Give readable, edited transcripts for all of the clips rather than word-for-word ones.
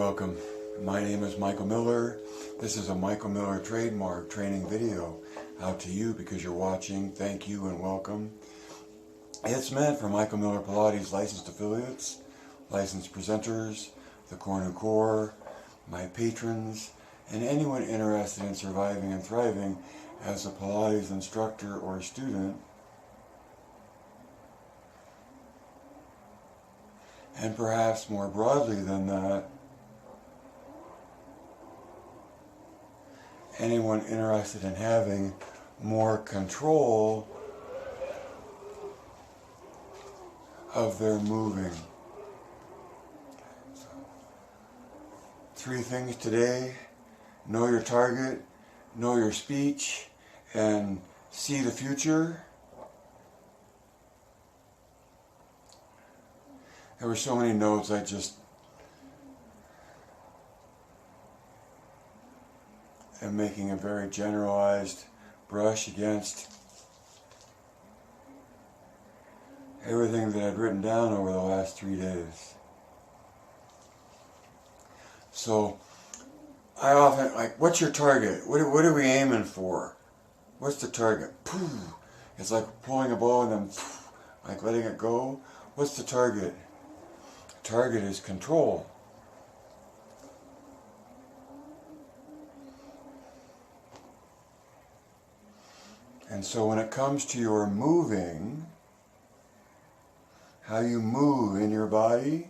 welcome. My name is Michael Miller. This is a Michael Miller trademark training video out to you because you're watching. Thank you and welcome. It's meant for Michael Miller Pilates licensed affiliates, licensed presenters, the Core and Core, my patrons, and anyone interested in surviving and thriving as a Pilates instructor or student. And perhaps more broadly than that, anyone interested in having more control of their moving. So, 3 things today: know your target, know your speech, and see the future. There were so many notes, I just am making a very generalized brush against everything that I'd written down over the last 3 days. So, I often, what's your target? What are we aiming for? What's the target? Poof. It's like pulling a bow and then poof, like letting it go. What's the target? Target is control. And so when it comes to your moving, how you move in your body,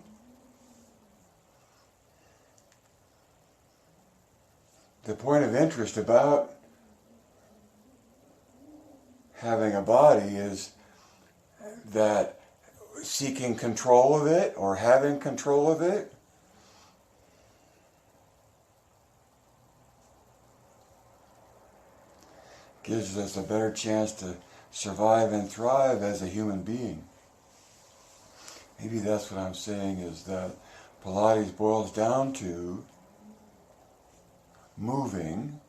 the point of interest about having a body is that seeking control of it or having control of it gives us a better chance to survive and thrive as a human being. Maybe that's what I'm saying, is that Pilates boils down to moving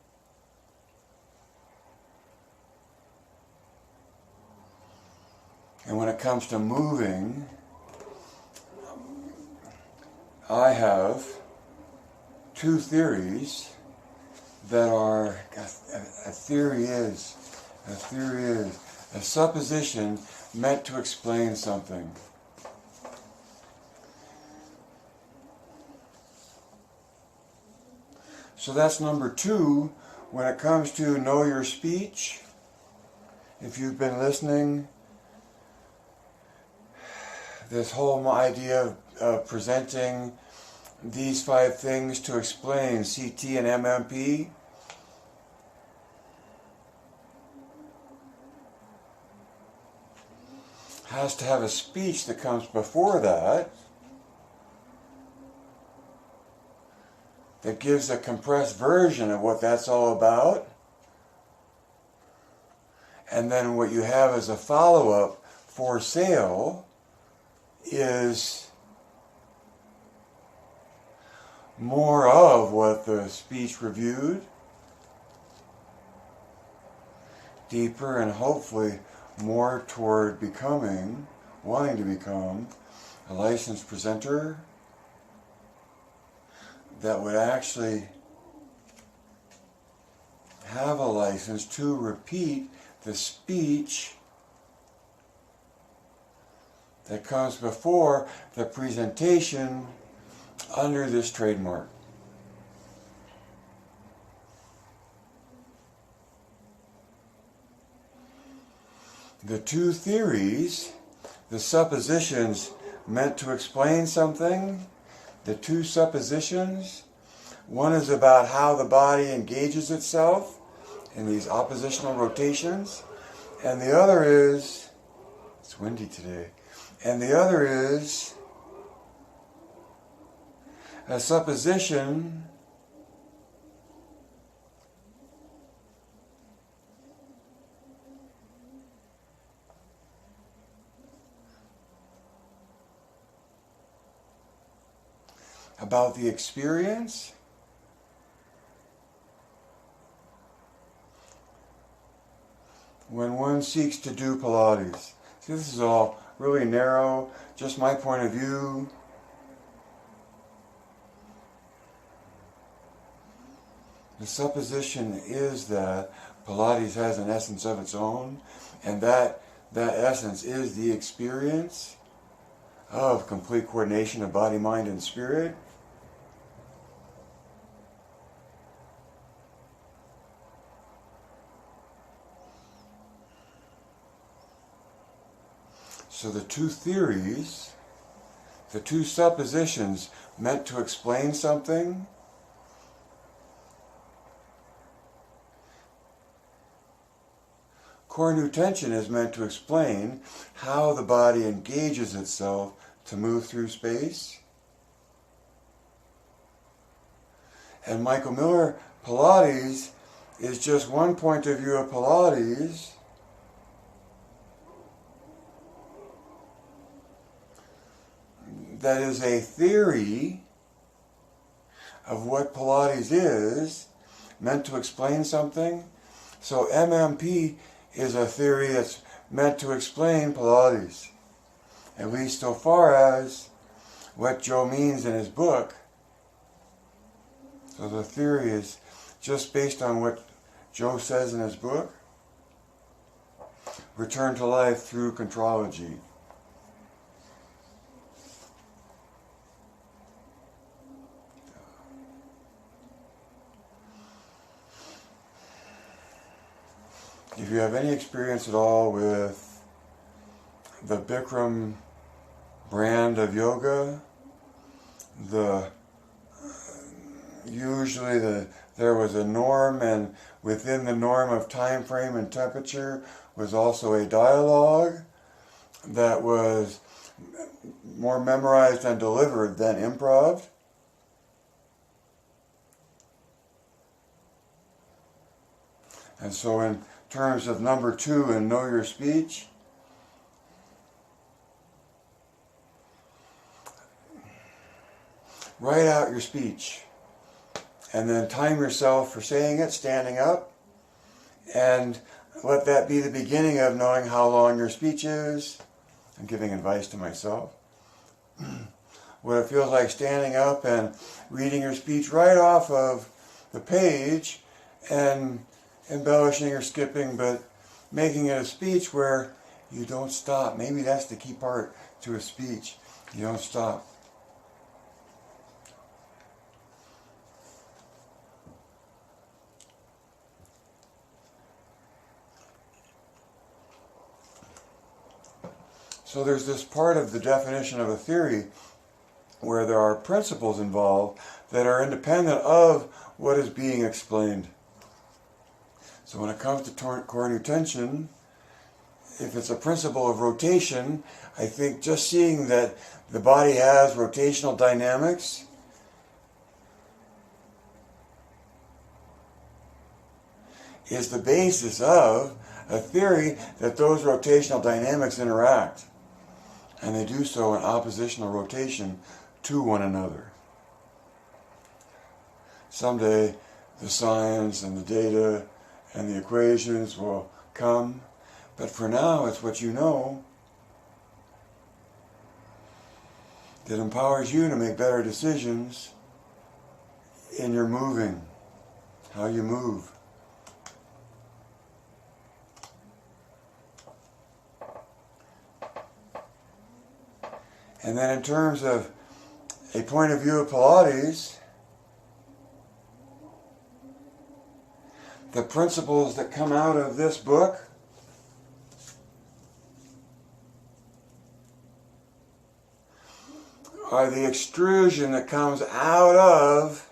and when it comes to moving, I have 2 theories that are, a theory is a supposition meant to explain something. So that's number 2. When it comes to know your speech, if you've been listening, this whole idea of presenting these 5 things to explain CT and MMP, has to have a speech that comes before that that gives a compressed version of what that's all about. And then what you have as a follow-up for sale is more of what the speech reviewed, deeper, and hopefully more toward wanting to become a licensed presenter that would actually have a license to repeat the speech that comes before the presentation under this trademark. The 2 theories, the suppositions meant to explain something, the 2 suppositions, one is about how the body engages itself in these oppositional rotations, and the other is, it's windy today, and the other is a supposition about the experience when one seeks to do Pilates. See, this is all really narrow, just my point of view. The supposition is that Pilates has an essence of its own, and that essence is the experience of complete coordination of body, mind, and spirit. So the two theories, the two suppositions meant to explain something, core new tension is meant to explain how the body engages itself to move through space. And Michael Miller Pilates is just one point of view of Pilates that is a theory of what Pilates is, meant to explain something. So MMP is a theory that's meant to explain Pilates, at least so far as what Joe means in his book. So the theory is just based on what Joe says in his book. Return to life through contrology. If you have any experience at all with the Bikram brand of yoga, usually there was a norm, and within the norm of time frame and temperature was also a dialogue that was more memorized and delivered than improv. And so in terms of number 2 in Know Your Speech, write out your speech and then time yourself for saying it, standing up, and let that be the beginning of knowing how long your speech is. I'm giving advice to myself. What it feels like standing up and reading your speech right off of the page and embellishing or skipping, but making it a speech where you don't stop. Maybe that's the key part to a speech. You don't stop. So there's this part of the definition of a theory where there are principles involved that are independent of what is being explained. So when it comes to core new tension, if it's a principle of rotation, I think just seeing that the body has rotational dynamics is the basis of a theory that those rotational dynamics interact. And they do so in oppositional rotation to one another. Someday the science and the data and the equations will come, but for now it's what you know that empowers you to make better decisions in your moving, how you move. And then in terms of a point of view of Pilates, the principles that come out of this book are the extrusion that comes out of,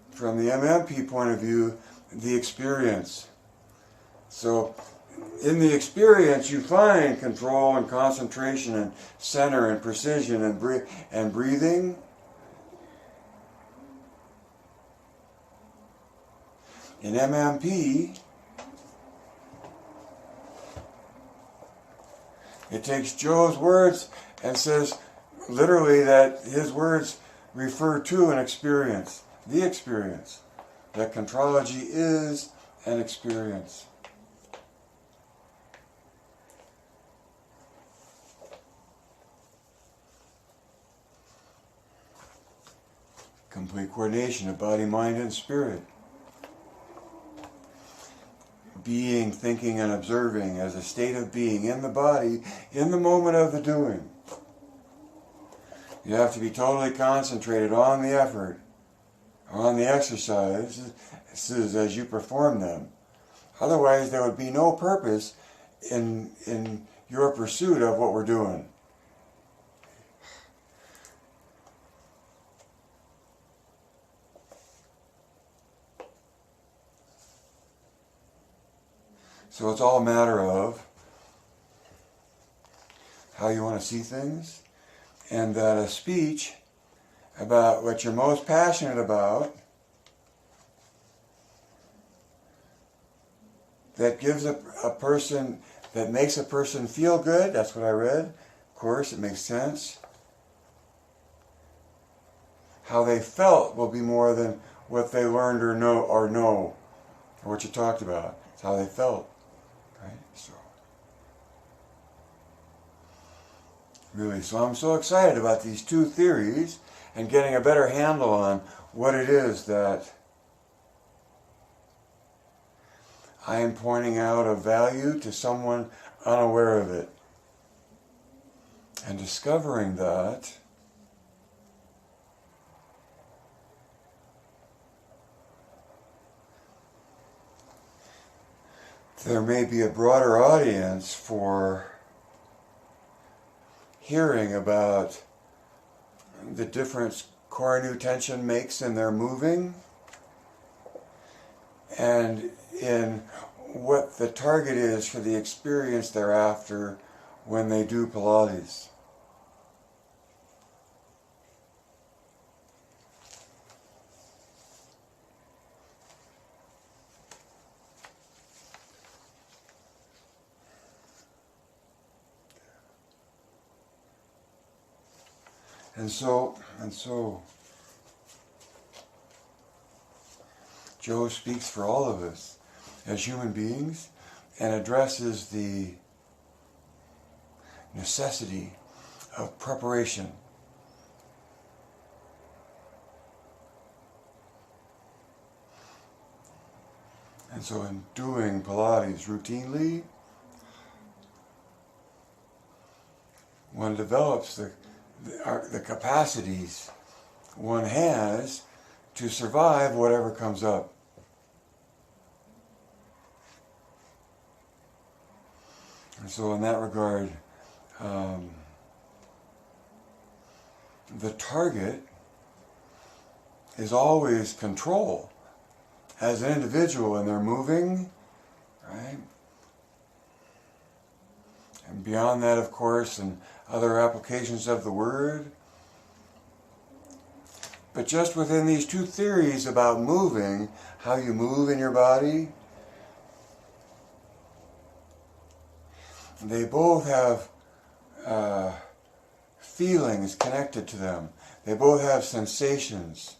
from the MMP point of view, the experience. So in the experience you find control and concentration and center and precision and breathing. In MMP, it takes Joe's words and says literally that his words refer to an experience, the experience, that contrology is an experience. complete coordination of body, mind, and spirit. Being, thinking, and observing as a state of being in the body in the moment of the doing. You have to be totally concentrated on the effort, on the exercises as you perform them. Otherwise, there would be no purpose in your pursuit of what we're doing. So it's all a matter of how you want to see things, and that a speech about what you're most passionate about that gives a person, that makes a person feel good, that's what I read, of course, it makes sense. How they felt will be more than what they learned or know, or what you talked about. It's how they felt. Right? So I'm so excited about these two theories and getting a better handle on what it is that I am pointing out of value to someone unaware of it. And discovering that there may be a broader audience for hearing about the difference core new tension makes in their moving and in what the target is for the experience thereafter when they do Pilates. And so, Joe speaks for all of us as human beings and addresses the necessity of preparation. And so in doing Pilates routinely, one develops the capacities one has to survive whatever comes up. And so in that regard, the target is always control as an individual, and they're moving, right? And beyond that, of course, and other applications of the word. But just within these two theories about moving, how you move in your body, they both have feelings connected to them. They both have sensations.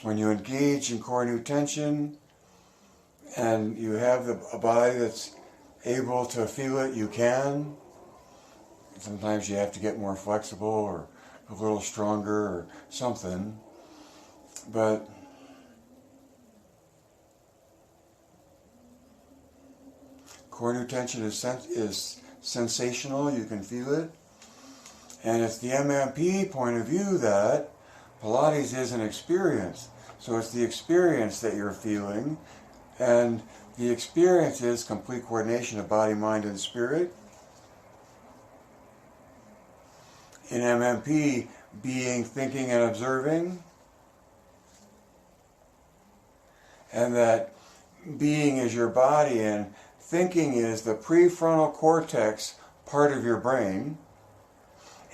When you engage in core new tension and you have a body that's able to feel it, you can. Sometimes you have to get more flexible or a little stronger or something. But core new tension is sensational, you can feel it. And it's the MMP point of view that Pilates is an experience. So it's the experience that you're feeling, and the experience is complete coordination of body, mind, and spirit. In MMP, being, thinking, and observing. And that being is your body and thinking is the prefrontal cortex part of your brain.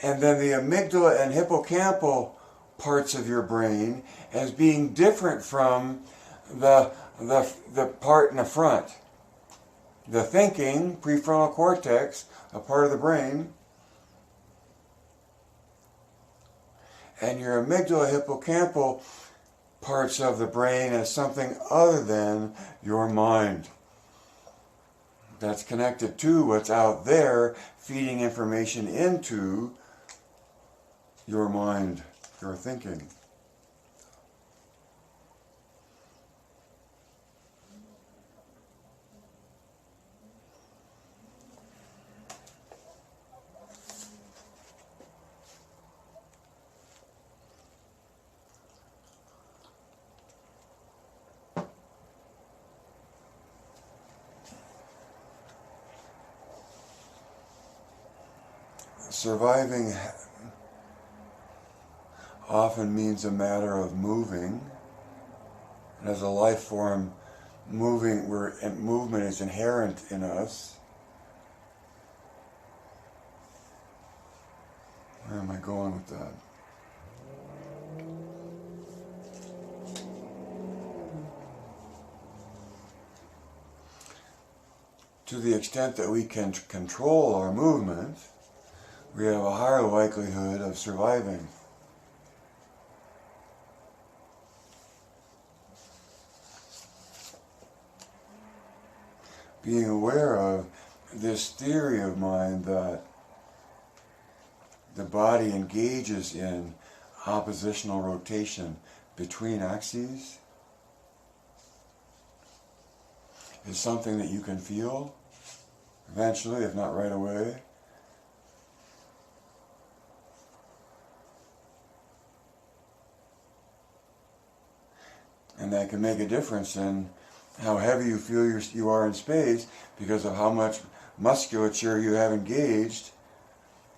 And then the amygdala and hippocampal parts of your brain as being different from the part in the front. The thinking, prefrontal cortex, a part of the brain, and your amygdala hippocampal parts of the brain as something other than your mind. That's connected to what's out there, feeding information into your mind. your thinking. Surviving often means a matter of moving. And as a life form, movement is inherent in us. Where am I going with that? To the extent that we can control our movement, we have a higher likelihood of surviving. Being aware of this theory of mine that the body engages in oppositional rotation between axes is something that you can feel eventually, if not right away. And that can make a difference in how heavy you feel you are in space because of how much musculature you have engaged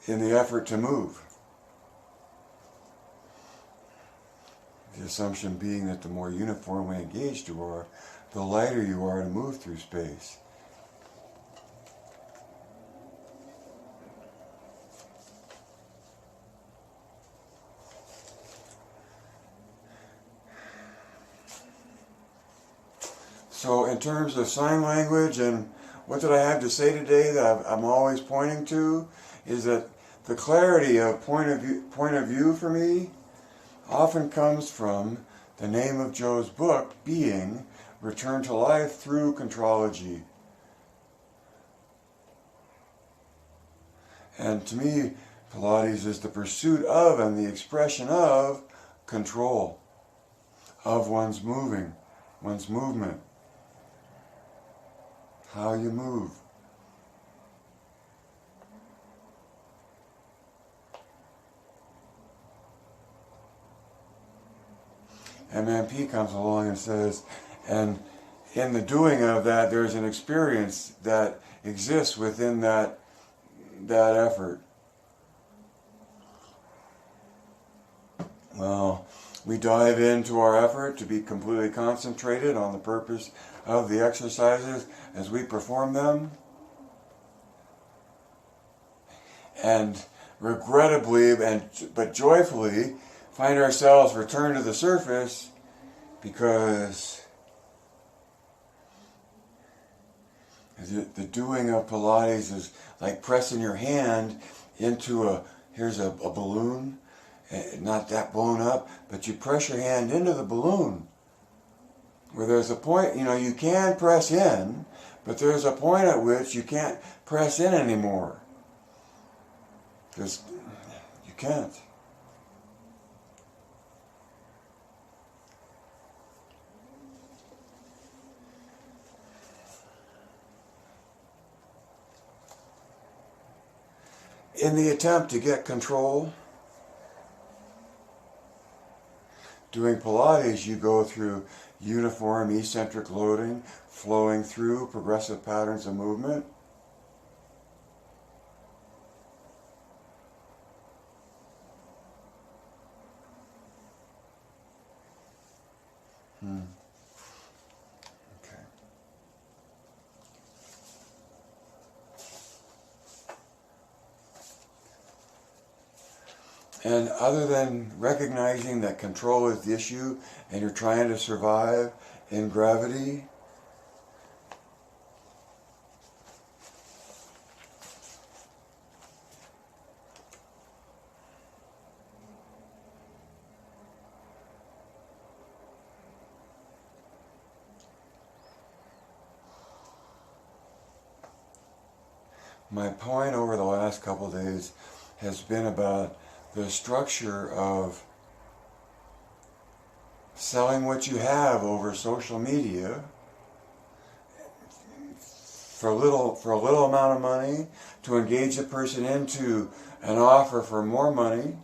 in the effort to move. The assumption being that the more uniformly engaged you are, the lighter you are to move through space. So in terms of sign language and what did I have to say today that I'm always pointing to, is that the clarity of point of view for me often comes from the name of Joe's book being Return to Life Through Contrology. And to me, Pilates is the pursuit of and the expression of control of one's movement. How you move. MMP comes along and says, and in the doing of that, there's an experience that exists within that effort. Well, we dive into our effort to be completely concentrated on the purpose of the exercises as we perform them. And regrettably, but joyfully, find ourselves return to the surface because the doing of Pilates is like pressing your hand into here's a balloon, not that blown up, but you press your hand into the balloon where there's a point, you can press in, but there's a point at which you can't press in anymore. Because you can't. In the attempt to get control, doing Pilates, you go through uniform eccentric loading, flowing through progressive patterns of movement. Okay. And other than recognizing that control is the issue and you're trying to survive in gravity, my point over the last couple of days has been about the structure of selling what you have over social media for a little amount of money to engage the person into an offer for more money,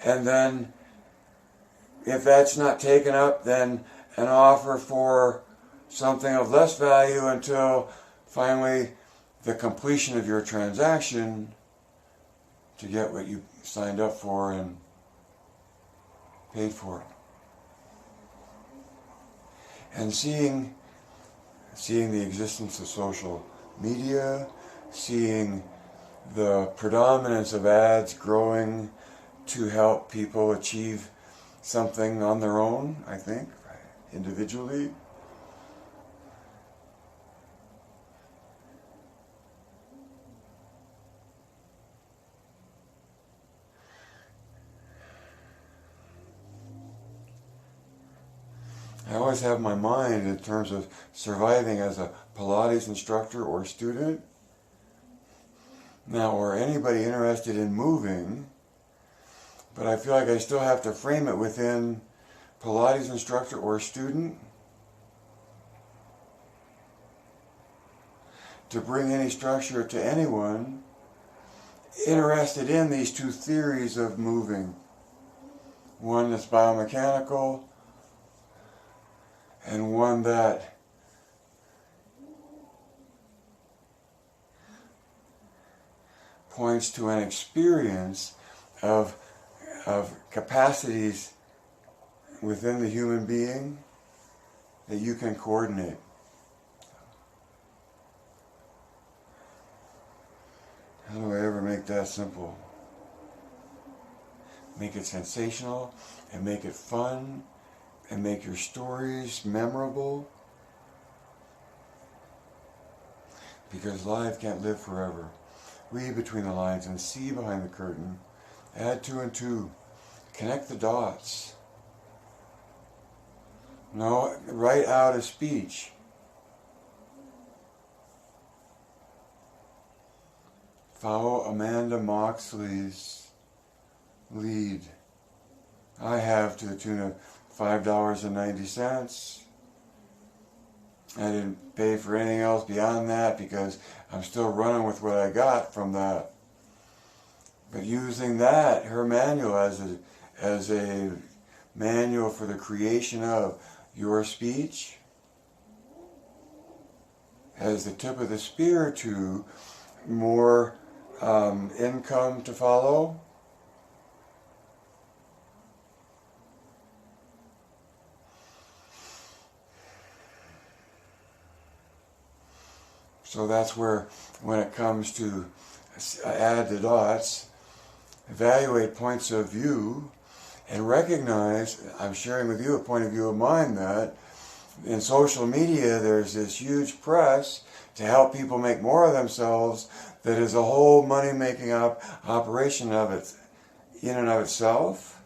and then if that's not taken up, then an offer for something of less value until finally the completion of your transaction to get what you signed up for and paid for. And seeing the existence of social media, seeing the predominance of ads growing to help people achieve something on their own, I think, individually. I always have my mind in terms of surviving as a Pilates instructor or student. Now, or anybody interested in moving, but I feel like I still have to frame it within Pilates instructor or student to bring any structure to anyone interested in these two theories of moving. One that's biomechanical, and one that points to an experience of capacities within the human being that you can coordinate. How do I ever make that simple? Make it sensational and make it fun and make your stories memorable, because life can't live forever. Read between the lines and see behind the curtain. Add 2 and 2. Connect the dots. No, write out a speech. Follow Amanda Moxley's lead. I have to the tune of $5.90. I didn't pay for anything else beyond that because I'm still running with what I got from that. But using that, her manual, as a manual for the creation of your speech, as the tip of the spear to more income to follow. So that's where, when it comes to add the dots, evaluate points of view, and recognize, I'm sharing with you a point of view of mine, that in social media there's this huge press to help people make more of themselves that is a whole money-making operation of it, in and of itself.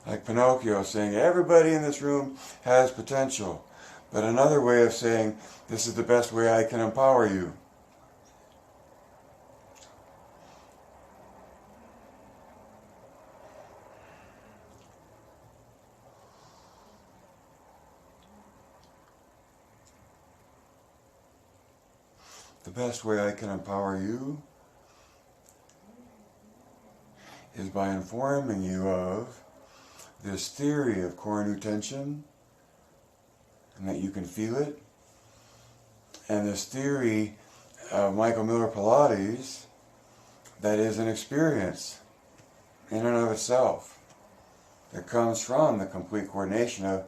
Like Pinocchio saying, everybody in this room has potential. But another way of saying, this is the best way I can empower you. The best way I can empower you is by informing you of this theory of core new tension, and that you can feel it, and this theory of Michael Miller Pilates that is an experience in and of itself that comes from the complete coordination of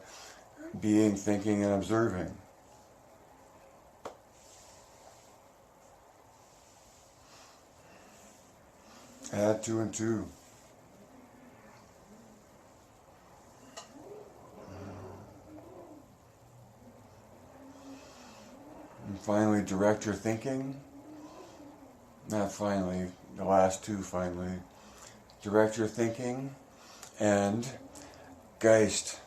being, thinking, and observing. Add 2 and 2. And finally, direct your thinking. Not finally, the last 2 finally. Direct your thinking and Geist.